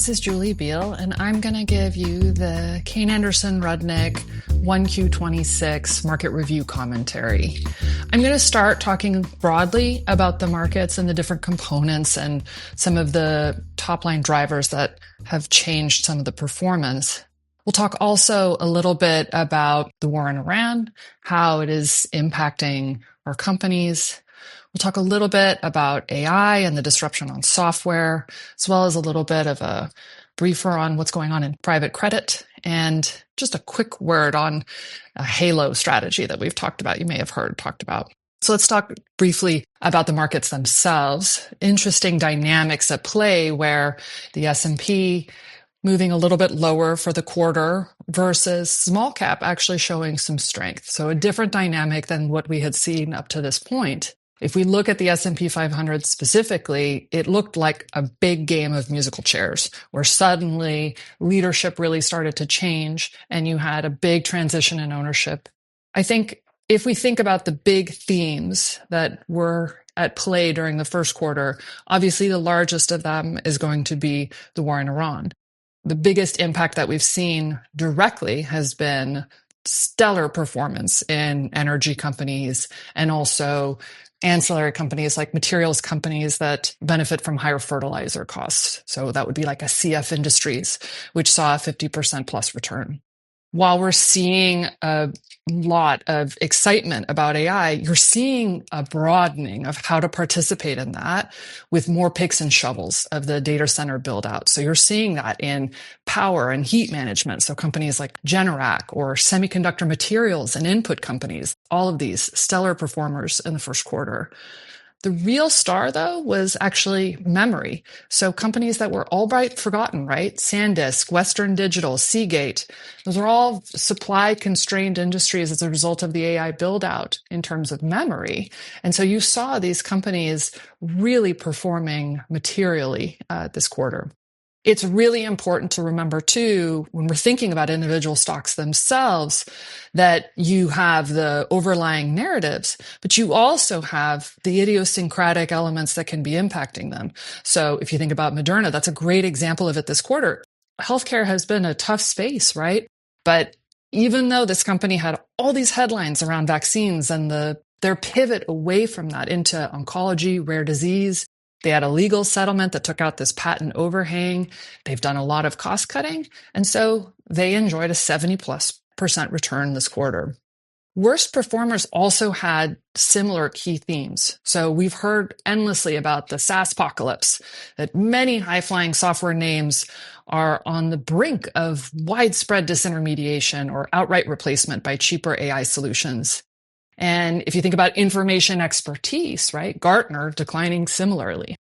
This is Julie Biel, and I'm going to give you the Kayne Anderson Rudnick 1Q26 market review commentary. I'm going to start talking broadly about the markets and the different components and some of the top-line drivers that have changed some of the performance. We'll talk also a little bit about the war in Iran, how it is impacting our companies. We'll talk a little bit about AI and the disruption on software, as well as a little bit of a briefer on what's going on in private credit, and just a quick word on a halo strategy that we've talked about, you may have heard talked about. So let's talk briefly about the markets themselves. Interesting dynamics at play where the S&P moving a little bit lower for the quarter versus small cap actually showing some strength. So a different dynamic than what we had seen up to this point. If we look at the S&P 500 specifically, it looked like a big game of musical chairs where suddenly leadership really started to change and you had a big transition in ownership. I think if we think about the big themes that were at play during the first quarter, obviously the largest of them is going to be the war in Iran. The biggest impact that we've seen directly has been stellar performance in energy companies and also ancillary companies like materials companies that benefit from higher fertilizer costs. So that would be like a CF Industries, which saw a 50% plus return. While we're seeing a lot of excitement about AI, you're seeing a broadening of how to participate in that with more picks and shovels of the data center build out. So you're seeing that in power and heat management. So companies like Generative or semiconductor materials and input companies, all of these stellar performers in the first quarter. The real star, though, was actually memory. So companies that were all but forgotten, right? SanDisk, Western Digital, Seagate, those are all supply-constrained industries as a result of the AI build-out in terms of memory. And so you saw these companies really performing materially this quarter. It's really important to remember, too, when we're thinking about individual stocks themselves, that you have the overlying narratives, but you also have the idiosyncratic elements that can be impacting them. So if you think about Moderna, that's a great example of it this quarter. Healthcare has been a tough space, right? But even though this company had all these headlines around vaccines and their pivot away from that into oncology, rare disease, they had a legal settlement that took out this patent overhang. They've done a lot of cost cutting. And so they enjoyed a 70+% return this quarter. Worst performers also had similar key themes. So we've heard endlessly about the SaaS apocalypse, that many high-flying software names are on the brink of widespread disintermediation or outright replacement by cheaper AI solutions. And if you think about information expertise, right, Gartner declining similarly.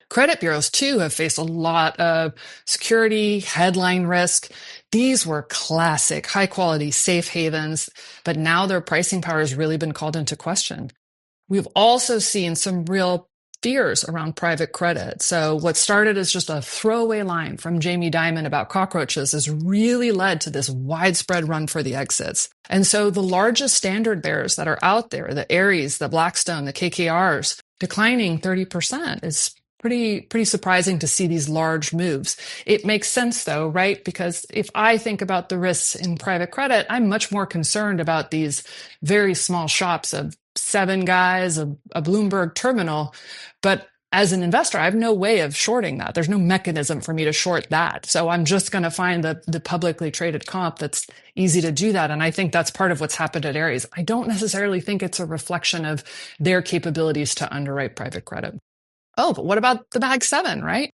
Credit bureaus, too, have faced a lot of security, headline risk. These were classic, high-quality safe havens, but now their pricing power has really been called into question. We've also seen some real fears around private credit. So what started as just a throwaway line from Jamie Dimon about cockroaches has really led to this widespread run for the exits. And so the largest standard bearers that are out there, the Ares, the Blackstone, the KKRs, declining 30% is pretty surprising to see these large moves. It makes sense though, right? Because if I think about the risks in private credit, I'm much more concerned about these very small shops of 7 guys, a Bloomberg terminal. But as an investor, I have no way of shorting that. There's no mechanism for me to short that. So I'm just going to find the publicly traded comp that's easy to do that. And I think that's part of what's happened at Ares. I don't necessarily think it's a reflection of their capabilities to underwrite private credit. Oh, but what about the Mag 7, right?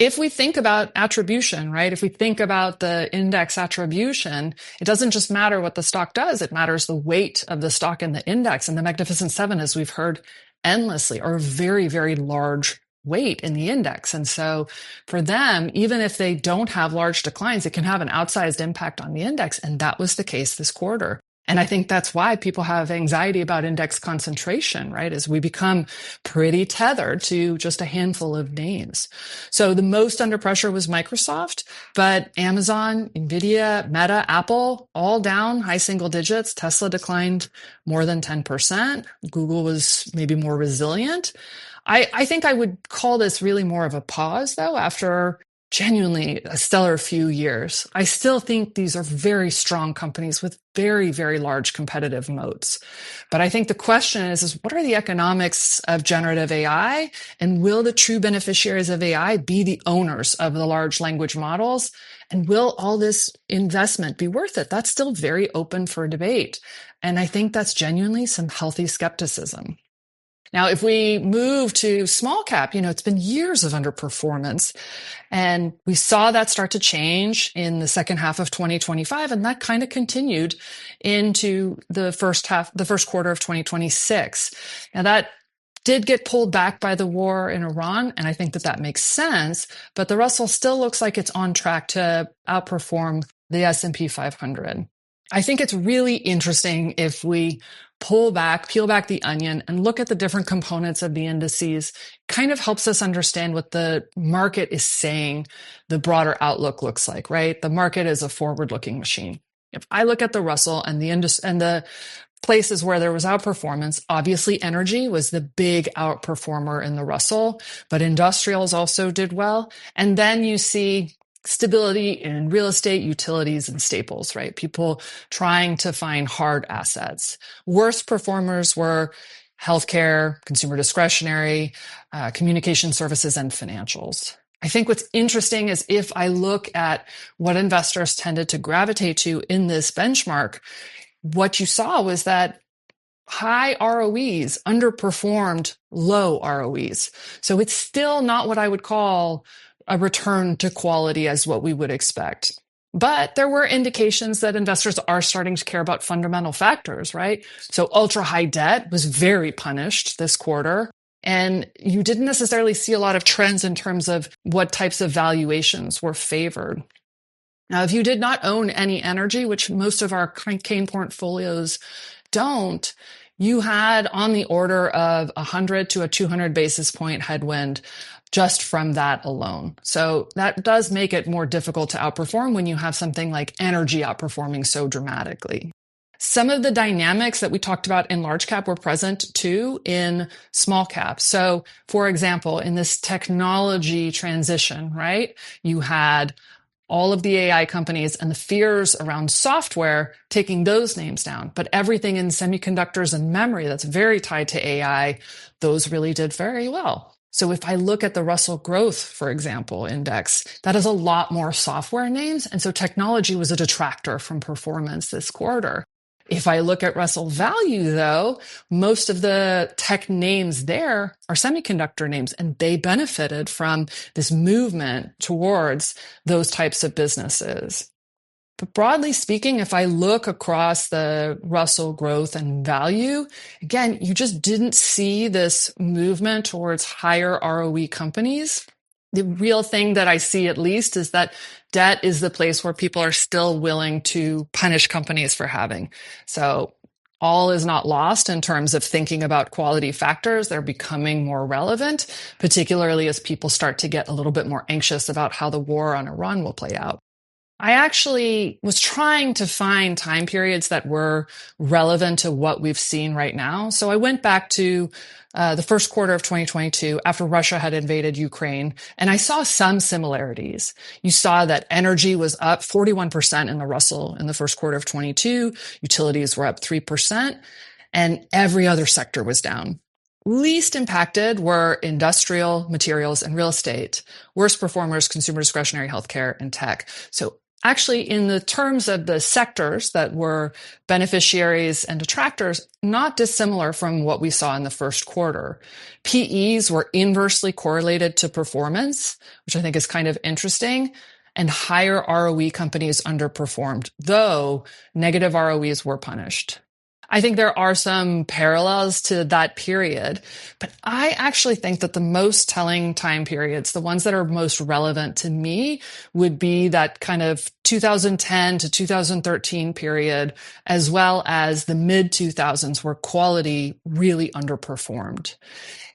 If we think about attribution, right? If we think about the index attribution, it doesn't just matter what the stock does. It matters the weight of the stock in the index. And the Magnificent Seven, as we've heard endlessly, are a very, very large weight in the index. And so for them, even if they don't have large declines, it can have an outsized impact on the index. And that was the case this quarter. And I think that's why people have anxiety about index concentration, right? As we become pretty tethered to just a handful of names. So the most under pressure was Microsoft, but Amazon, Nvidia, Meta, Apple, all down high single digits. Tesla declined more than 10%. Google was maybe more resilient. I think I would call this really more of a pause, though, after genuinely a stellar few years. I still think these are very strong companies with very, very large competitive moats. But I think the question is what are the economics of generative AI? And will the true beneficiaries of AI be the owners of the large language models? And will all this investment be worth it? That's still very open for debate. And I think that's genuinely some healthy skepticism. Now, if we move to small cap, it's been years of underperformance. And we saw that start to change in the second half of 2025, and that kind of continued into the first quarter of 2026. Now that did get pulled back by the war in Iran, and I think that makes sense, but the Russell still looks like it's on track to outperform the S&P 500. I think it's really interesting if we peel back the onion and look at the different components of the indices. Kind of helps us understand what the market is saying the broader outlook looks like, right? The market is a forward-looking machine. If I look at the Russell and the places where there was outperformance, obviously energy was the big outperformer in the Russell, but industrials also did well. And then you see stability in real estate, utilities, and staples, right? People trying to find hard assets. Worst performers were healthcare, consumer discretionary, communication services, and financials. I think what's interesting is if I look at what investors tended to gravitate to in this benchmark, what you saw was that high ROEs underperformed low ROEs. So it's still not what I would call a return to quality as what we would expect. But there were indications that investors are starting to care about fundamental factors, right? So ultra high debt was very punished this quarter. And you didn't necessarily see a lot of trends in terms of what types of valuations were favored. Now, if you did not own any energy, which most of our Kayne portfolios don't, you had on the order of 100 to a 200 basis point headwind just from that alone. So that does make it more difficult to outperform when you have something like energy outperforming so dramatically. Some of the dynamics that we talked about in large cap were present too in small cap. So for example, in this technology transition, right, you had all of the AI companies and the fears around software taking those names down. But everything in semiconductors and memory that's very tied to AI, those really did very well. So if I look at the Russell Growth, for example, index, that has a lot more software names. And so technology was a detractor from performance this quarter. If I look at Russell Value, though, most of the tech names there are semiconductor names, and they benefited from this movement towards those types of businesses. But broadly speaking, if I look across the Russell Growth and Value, again, you just didn't see this movement towards higher ROE companies. The real thing that I see at least is that debt is the place where people are still willing to punish companies for having. So all is not lost in terms of thinking about quality factors. They're becoming more relevant, particularly as people start to get a little bit more anxious about how the war on Iran will play out. I actually was trying to find time periods that were relevant to what we've seen right now. So I went back to the first quarter of 2022 after Russia had invaded Ukraine, and I saw some similarities. You saw that energy was up 41% in the Russell in the first quarter of 22, utilities were up 3%, and every other sector was down. Least impacted were industrial, materials, and real estate. Worst performers, consumer discretionary, healthcare, and tech. So actually, in the terms of the sectors that were beneficiaries and detractors, not dissimilar from what we saw in the first quarter. PEs were inversely correlated to performance, which I think is kind of interesting, and higher ROE companies underperformed, though negative ROEs were punished. I think there are some parallels to that period, but I actually think that the most telling time periods, the ones that are most relevant to me, would be that kind of 2010 to 2013 period, as well as the mid-2000s where quality really underperformed.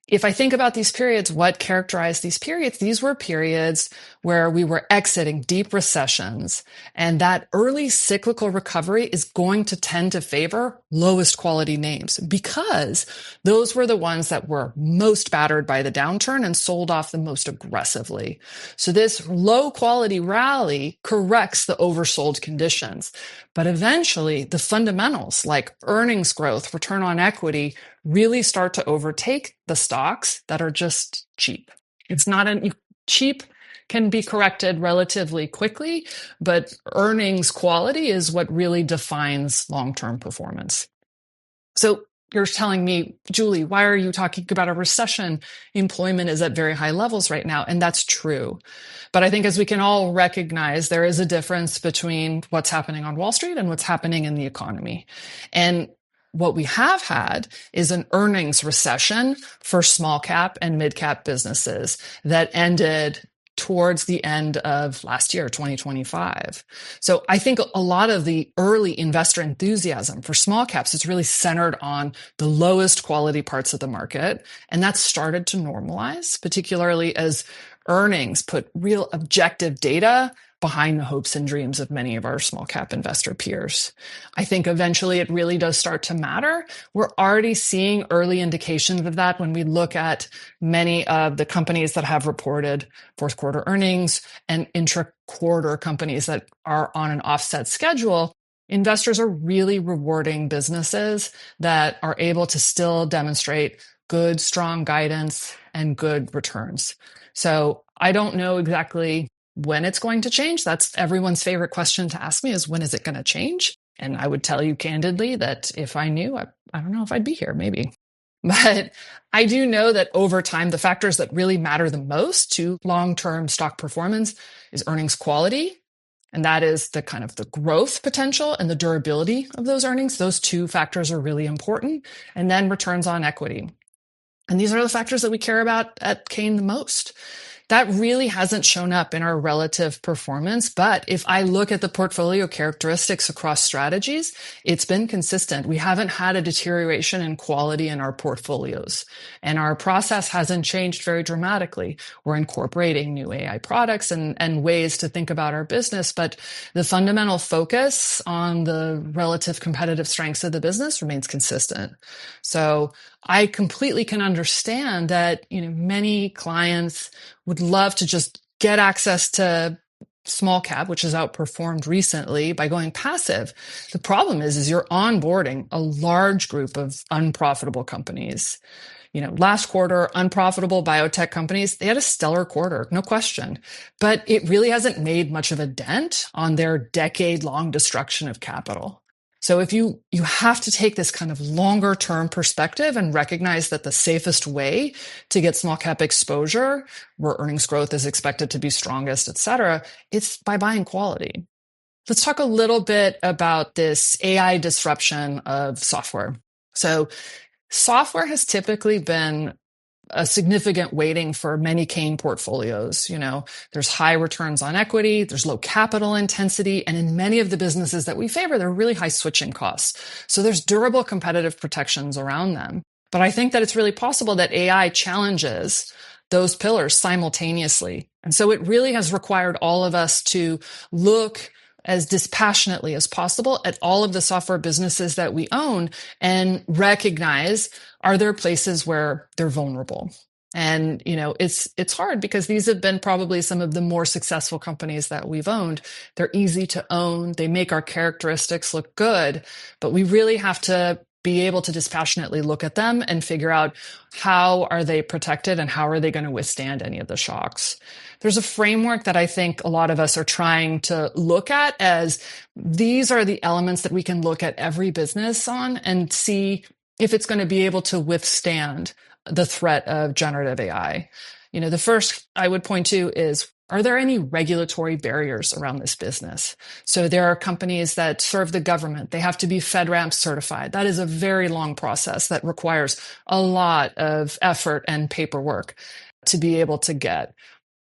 if I think about these periods, what characterized these periods? These were periods where we were exiting deep recessions, and that early cyclical recovery is going to tend to favor lowest quality names because those were the ones that were most battered by the downturn and sold off the most aggressively. So this low quality rally corrects the oversold conditions. But eventually, the fundamentals like earnings growth, return on equity, really start to overtake the stocks that are just cheap. It's not cheap can be corrected relatively quickly, but earnings quality is what really defines long-term performance. So you're telling me, Julie, why are you talking about a recession? Employment is at very high levels right now, and that's true. But I think as we can all recognize, there is a difference between what's happening on Wall Street and what's happening in the economy. And what we have had is an earnings recession for small cap and mid cap businesses that ended towards the end of last year, 2025. So I think a lot of the early investor enthusiasm for small caps is really centered on the lowest quality parts of the market. And that's started to normalize, particularly as earnings put real objective data behind the hopes and dreams of many of our small cap investor peers. I think eventually it really does start to matter. We're already seeing early indications of that when we look at many of the companies that have reported fourth quarter earnings and intra-quarter companies that are on an offset schedule. Investors are really rewarding businesses that are able to still demonstrate good, strong guidance and good returns. So I don't know exactly when it's going to change. That's everyone's favorite question to ask me is, when is it going to change? And I would tell you candidly that if I knew, I don't know if I'd be here, maybe. But I do know that over time, the factors that really matter the most to long-term stock performance is earnings quality. And that is the kind of the growth potential and the durability of those earnings. Those two factors are really important. And then returns on equity. And these are the factors that we care about at Kayne the most. That really hasn't shown up in our relative performance. But if I look at the portfolio characteristics across strategies, it's been consistent. We haven't had a deterioration in quality in our portfolios. And our process hasn't changed very dramatically. We're incorporating new AI products and ways to think about our business. But the fundamental focus on the relative competitive strengths of the business remains consistent. So I completely can understand that, many clients would love to just get access to small cap, which has outperformed recently, by going passive. The problem is you're onboarding a large group of unprofitable companies. Last quarter, unprofitable biotech companies, they had a stellar quarter, no question, but it really hasn't made much of a dent on their decade-long destruction of capital. So if you have to take this kind of longer term perspective and recognize that the safest way to get small cap exposure, where earnings growth is expected to be strongest, et cetera, it's by buying quality. Let's talk a little bit about this AI disruption of software. So software has typically been a significant weighting for many Kayne portfolios. There's high returns on equity, there's low capital intensity, and in many of the businesses that we favor, there are really high switching costs. So there's durable competitive protections around them. But I think that it's really possible that AI challenges those pillars simultaneously. And so it really has required all of us to look as dispassionately as possible at all of the software businesses that we own and recognize, are there places where they're vulnerable? And, it's hard because these have been probably some of the more successful companies that we've owned. They're easy to own. They make our characteristics look good, but we really have to be able to dispassionately look at them and figure out how are they protected and how are they going to withstand any of the shocks. There's a framework that I think a lot of us are trying to look at as these are the elements that we can look at every business on and see if it's going to be able to withstand the threat of generative AI. The first I would point to is, are there any regulatory barriers around this business? So there are companies that serve the government. They have to be FedRAMP certified. That is a very long process that requires a lot of effort and paperwork to be able to get.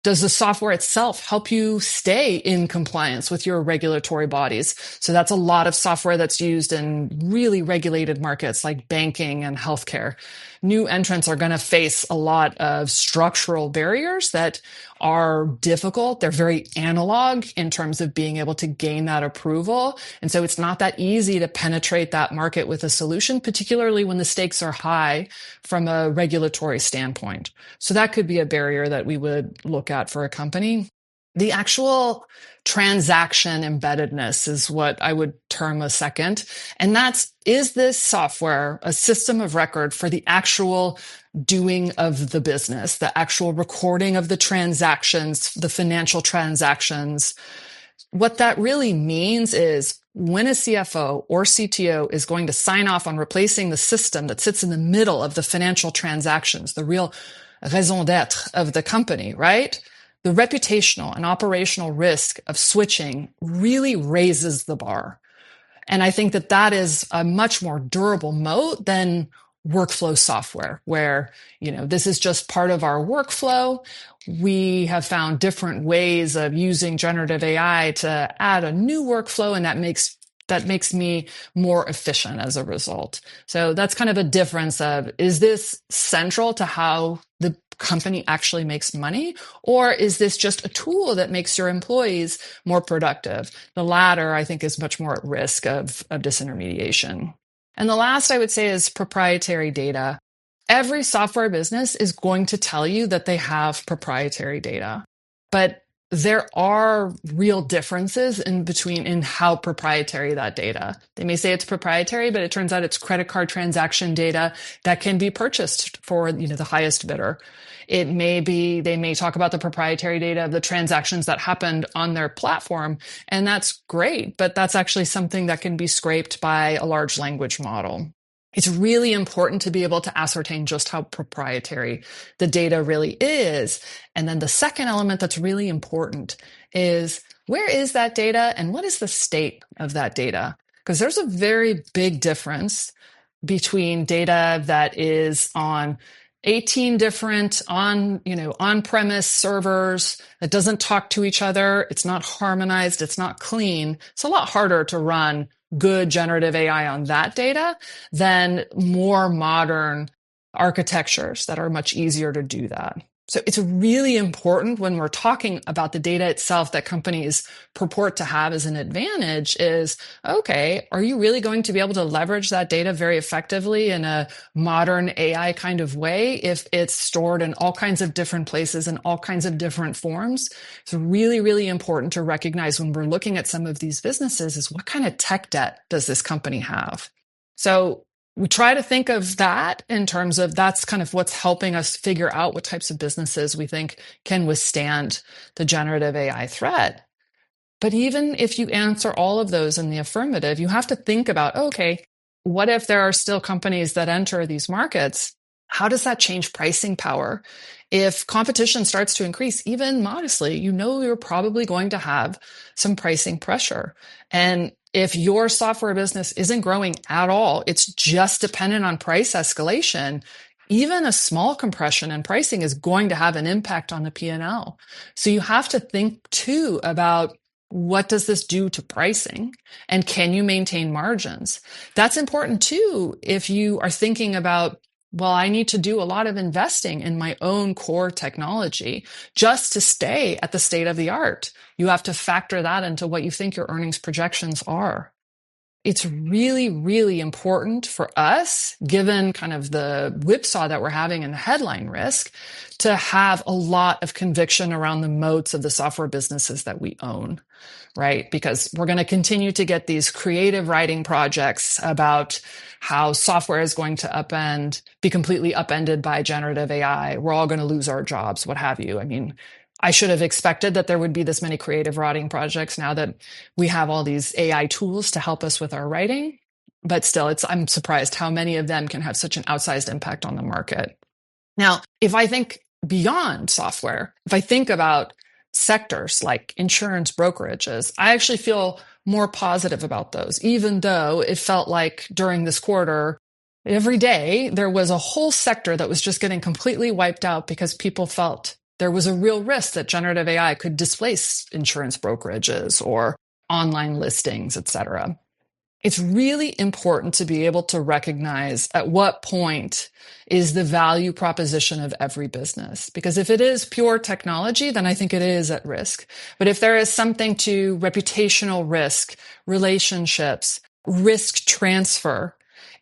Does the software itself help you stay in compliance with your regulatory bodies? So that's a lot of software that's used in really regulated markets like banking and healthcare. new entrants are going to face a lot of structural barriers that are difficult. They're very analog in terms of being able to gain that approval. And so it's not that easy to penetrate that market with a solution, particularly when the stakes are high from a regulatory standpoint. So that could be a barrier that we would look at for a company. The actual transaction embeddedness is what I would term a second. And is this software a system of record for the actual doing of the business, the actual recording of the transactions, the financial transactions? What that really means is when a CFO or CTO is going to sign off on replacing the system that sits in the middle of the financial transactions, the real raison d'etre of the company, right? The reputational and operational risk of switching really raises the bar. And I think that is a much more durable moat than workflow software, where, this is just part of our workflow. We have found different ways of using generative AI to add a new workflow, and that makes me more efficient as a result. So that's kind of a difference of, is this central to how the company actually makes money, or is this just a tool that makes your employees more productive? The latter, I think, is much more at risk of disintermediation. And the last I would say is proprietary data. Every software business is going to tell you that they have proprietary data, but there are real differences in how proprietary that data. They may say it's proprietary, but it turns out it's credit card transaction data that can be purchased for, the highest bidder. They may talk about the proprietary data of the transactions that happened on their platform, and that's great, but that's actually something that can be scraped by a large language model. It's really important to be able to ascertain just how proprietary the data really is. And then the second element that's really important is, where is that data and what is the state of that data? Because there's a very big difference between data that is on 18 different on-premise servers that doesn't talk to each other. It's not harmonized. It's not clean. It's a lot harder to run good generative AI on that data than more modern architectures that are much easier to do that. So it's really important when we're talking about the data itself that companies purport to have as an advantage is, okay, are you really going to be able to leverage that data very effectively in a modern AI kind of way if it's stored in all kinds of different places and all kinds of different forms? It's really, really important to recognize when we're looking at some of these businesses is, what kind of tech debt does this company have? So we try to think of that in terms of, that's kind of what's helping us figure out what types of businesses we think can withstand the generative AI threat. But even if you answer all of those in the affirmative, you have to think about, okay, what if there are still companies that enter these markets? How does that change pricing power? If competition starts to increase, even modestly, you're probably going to have some pricing pressure. And if your software business isn't growing at all, it's just dependent on price escalation, even a small compression in pricing is going to have an impact on the P&L. So you have to think too about, what does this do to pricing? And can you maintain margins? That's important too if you are thinking about, well, I need to do a lot of investing in my own core technology just to stay at the state of the art. You have to factor that into what you think your earnings projections are. It's really, really important for us, given kind of the whipsaw that we're having in the headline risk, to have a lot of conviction around the moats of the software businesses that we own, right? Because we're going to continue to get these creative writing projects about how software is going to be completely upended by generative AI. We're all going to lose our jobs, what have you. I mean, I should have expected that there would be this many creative writing projects now that we have all these AI tools to help us with our writing. But still, I'm surprised how many of them can have such an outsized impact on the market. Now, if I think beyond software, if I think about sectors like insurance brokerages, I actually feel more positive about those, even though it felt like during this quarter, every day there was a whole sector that was just getting completely wiped out because people felt there was a real risk that generative AI could displace insurance brokerages or online listings, et cetera. It's really important to be able to recognize at what point is the value proposition of every business. Because if it is pure technology, then I think it is at risk. But if there is something to reputational risk, relationships, risk transfer,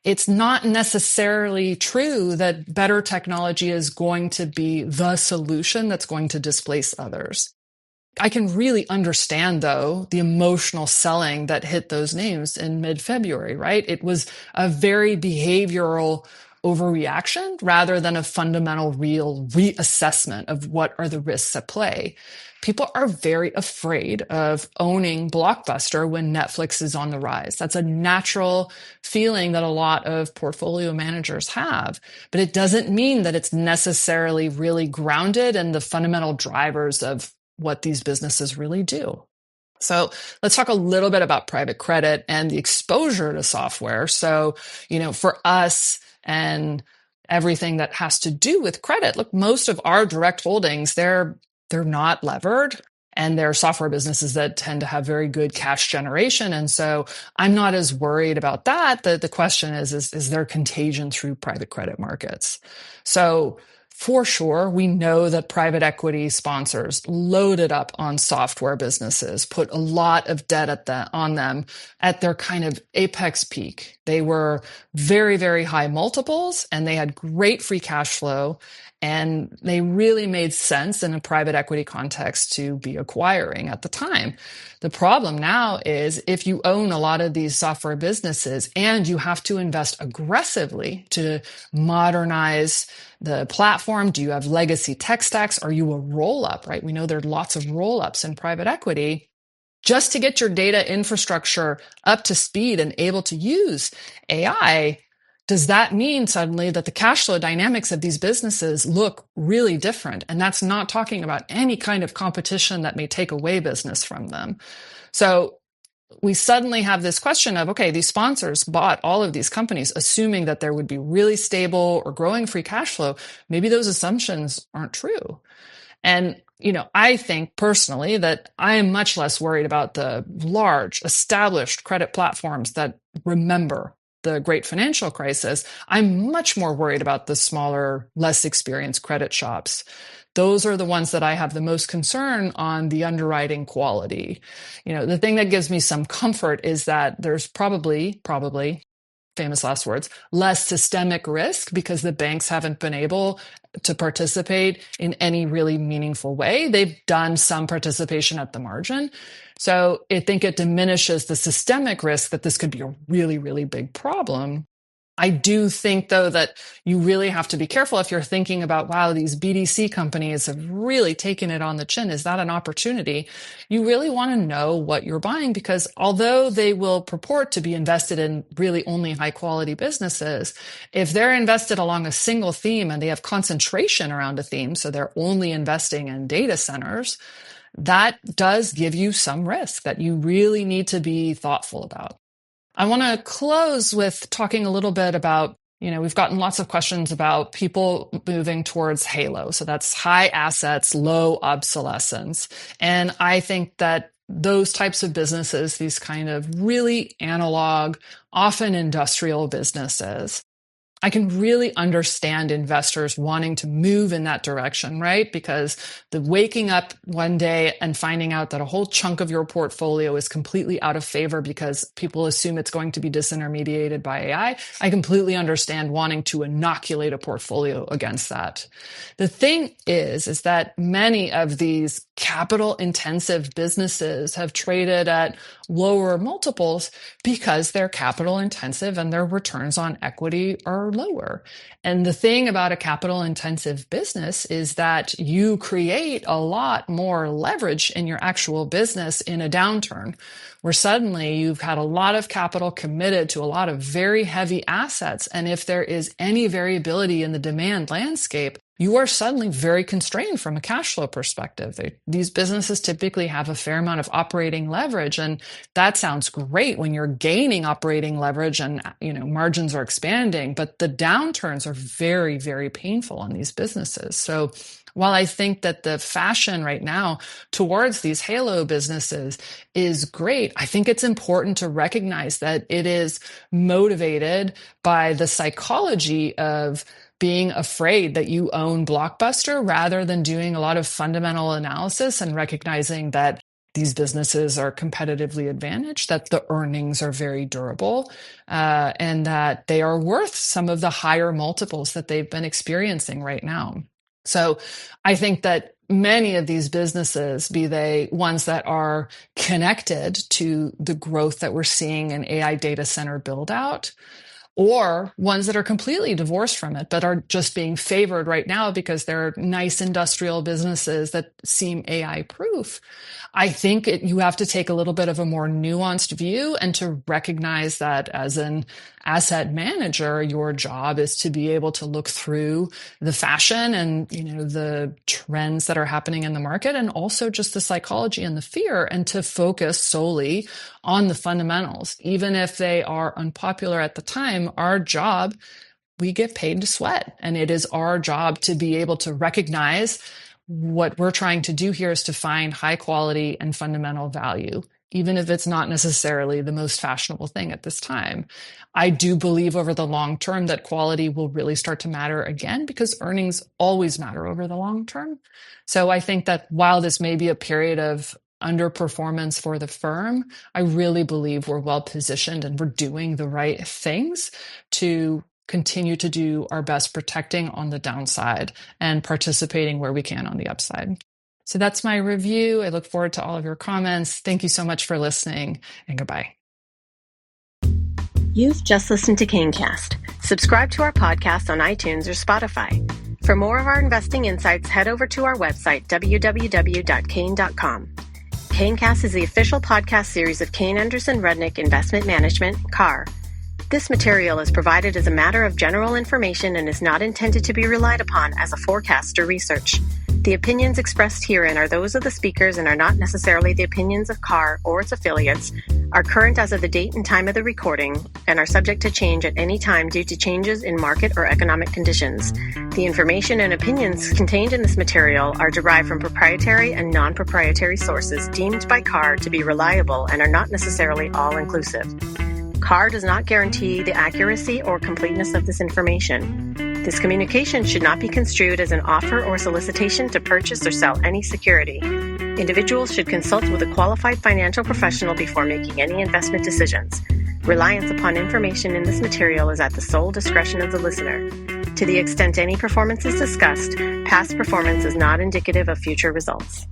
it's not necessarily true that better technology is going to be the solution that's going to displace others. I can really understand, though, the emotional selling that hit those names in mid-February, right? It was a very behavioral overreaction rather than a fundamental real reassessment of what are the risks at play. People are very afraid of owning Blockbuster when Netflix is on the rise. That's a natural feeling that a lot of portfolio managers have, but it doesn't mean that it's necessarily really grounded in the fundamental drivers of what these businesses really do. So let's talk a little bit about private credit and the exposure to software. So, for us and everything that has to do with credit, look, most of our direct holdings, they're not levered, and they're software businesses that tend to have very good cash generation. And so I'm not as worried about that. The question is there contagion through private credit markets? So for sure, we know that private equity sponsors loaded up on software businesses, put a lot of debt on them at their kind of apex peak. They were very, very high multiples, and they had great free cash flow, and they really made sense in a private equity context to be acquiring at the time. The problem now is if you own a lot of these software businesses and you have to invest aggressively to modernize the platform, do you have legacy tech stacks? Are you a roll-up, right? We know there are lots of roll-ups in private equity. Just to get your data infrastructure up to speed and able to use AI, does that mean suddenly that the cash flow dynamics of these businesses look really different? And that's not talking about any kind of competition that may take away business from them. So we suddenly have this question of, okay, these sponsors bought all of these companies assuming that there would be really stable or growing free cash flow. Maybe those assumptions aren't true. And, I think personally that I am much less worried about the large established credit platforms that remember the great financial crisis. I'm much more worried about the smaller, less experienced credit shops. Those are the ones that I have the most concern on the underwriting quality. The thing that gives me some comfort is that there's probably, famous last words, less systemic risk because the banks haven't been able to participate in any really meaningful way. They've done some participation at the margin. So I think it diminishes the systemic risk that this could be a really, really big problem. I do think, though, that you really have to be careful if you're thinking about, wow, these BDC companies have really taken it on the chin. Is that an opportunity? You really want to know what you're buying, because although they will purport to be invested in really only high quality businesses, if they're invested along a single theme and they have concentration around a theme, so they're only investing in data centers, that does give you some risk that you really need to be thoughtful about. I want to close with talking a little bit about, we've gotten lots of questions about people moving towards Halo. So that's high assets, low obsolescence. And I think that those types of businesses, these kind of really analog, often industrial businesses, I can really understand investors wanting to move in that direction, right? Because the waking up one day and finding out that a whole chunk of your portfolio is completely out of favor because people assume it's going to be disintermediated by AI, I completely understand wanting to inoculate a portfolio against that. The thing is that many of these capital intensive businesses have traded at lower multiples because they're capital intensive and their returns on equity are lower. And the thing about a capital intensive business is that you create a lot more leverage in your actual business in a downturn, where suddenly you've had a lot of capital committed to a lot of very heavy assets. And if there is any variability in the demand landscape, you are suddenly very constrained from a cash flow perspective. These businesses typically have a fair amount of operating leverage, and that sounds great when you're gaining operating leverage and margins are expanding, but the downturns are very, very painful on these businesses. So while I think that the fashion right now towards these halo businesses is great, I think it's important to recognize that it is motivated by the psychology of being afraid that you own Blockbuster rather than doing a lot of fundamental analysis and recognizing that these businesses are competitively advantaged, that the earnings are very durable, and that they are worth some of the higher multiples that they've been experiencing right now. So I think that many of these businesses, be they ones that are connected to the growth that we're seeing in AI data center build out, or ones that are completely divorced from it, but are just being favored right now because they're nice industrial businesses that seem AI proof. I think you have to take a little bit of a more nuanced view and to recognize that as an asset manager, your job is to be able to look through the fashion and, the trends that are happening in the market, and also just the psychology and the fear, and to focus solely on the fundamentals. Even if they are unpopular at the time, our job, we get paid to sweat. And it is our job to be able to recognize what we're trying to do here is to find high quality and fundamental value, even if it's not necessarily the most fashionable thing at this time. I do believe over the long term that quality will really start to matter again, because earnings always matter over the long term. So I think that while this may be a period of underperformance for the firm, I really believe we're well positioned and we're doing the right things to continue to do our best protecting on the downside and participating where we can on the upside. So that's my review. I look forward to all of your comments. Thank you so much for listening, and goodbye. You've just listened to KayneCast. Subscribe to our podcast on iTunes or Spotify. For more of our investing insights, head over to our website, www.kayne.com. KayneCast is the official podcast series of Kayne Anderson Rudnick Investment Management, CAR. This material is provided as a matter of general information and is not intended to be relied upon as a forecast or research. The opinions expressed herein are those of the speakers and are not necessarily the opinions of CAR or its affiliates, are current as of the date and time of the recording, and are subject to change at any time due to changes in market or economic conditions. The information and opinions contained in this material are derived from proprietary and non-proprietary sources deemed by CAR to be reliable and are not necessarily all-inclusive. CAR does not guarantee the accuracy or completeness of this information. This communication should not be construed as an offer or solicitation to purchase or sell any security. Individuals should consult with a qualified financial professional before making any investment decisions. Reliance upon information in this material is at the sole discretion of the listener. To the extent any performance is discussed, past performance is not indicative of future results.